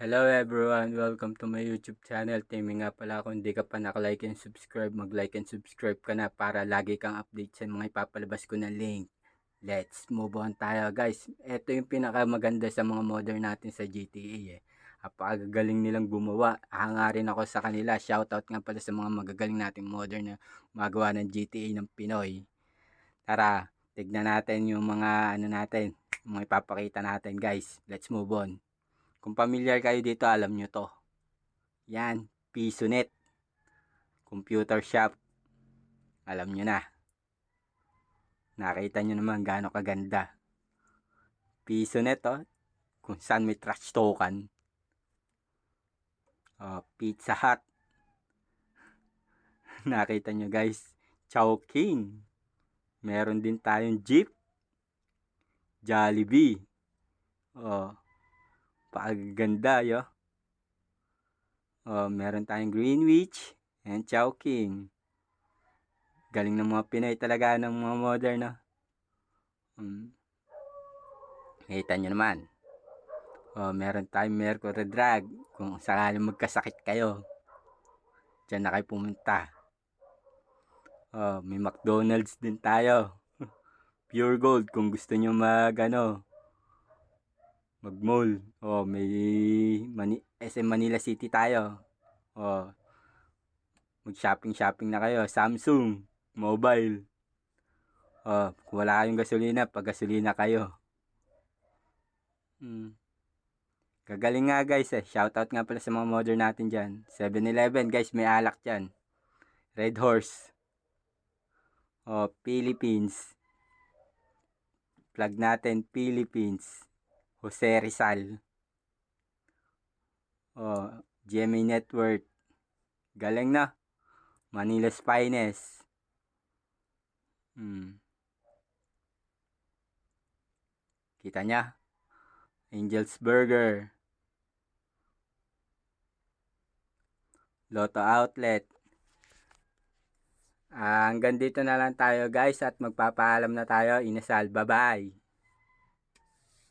Hello everyone! Welcome to my YouTube channel. Timmy nga pala, kung hindi ka pa nakalike and subscribe, mag-like and subscribe ka na para lagi kang update sa mga ipapalabas ko na link. Let's move on tayo guys. Ito yung pinakamaganda sa mga modder natin sa GTA eh. Apakagaling nilang gumawa. Hangarin ako sa kanila. Shoutout nga pala sa mga magagaling nating modder na magawa ng GTA ng Pinoy. Tara, tignan natin yung mga mga ipapakita natin guys. Let's move on. Kung familiar kayo dito, alam nyo to. Yan, PisoNet. Computer shop. Alam nyo na. Nakita nyo naman gaano kaganda. PisoNet, oh. Kung saan may trash token. Pizza Hut. Nakita nyo guys. Chowking. Meron din tayong Jeep. Jollibee. Paganda yo. Meron tayong Greenwich and Chowking. Galing ng mga Pinoy talaga ng mga modern, no? Kita nyo naman. Meron tayong Mercury Drug. Kung sakaling magkasakit kayo, dyan na kayo pumunta. May McDonald's din tayo. Pure Gold kung gusto nyo mag-mall. May SM Manila City tayo. Mag-shopping na kayo. Samsung Mobile. Kung wala kayong gasolina, pag-gasolina kayo. Gagaling nga guys eh. Shoutout nga pala sa mga modern natin dyan. 7-Eleven guys, may alak dyan. Red Horse. Philippines. Plug natin Philippines. Jose Rizal. GMA Network. Galing na. Manila's Finest. Kita niya. Angel's Burger. Lotto Outlet. Hanggang dito na lang tayo guys at magpapaalam na tayo. Inasal. Bye-bye.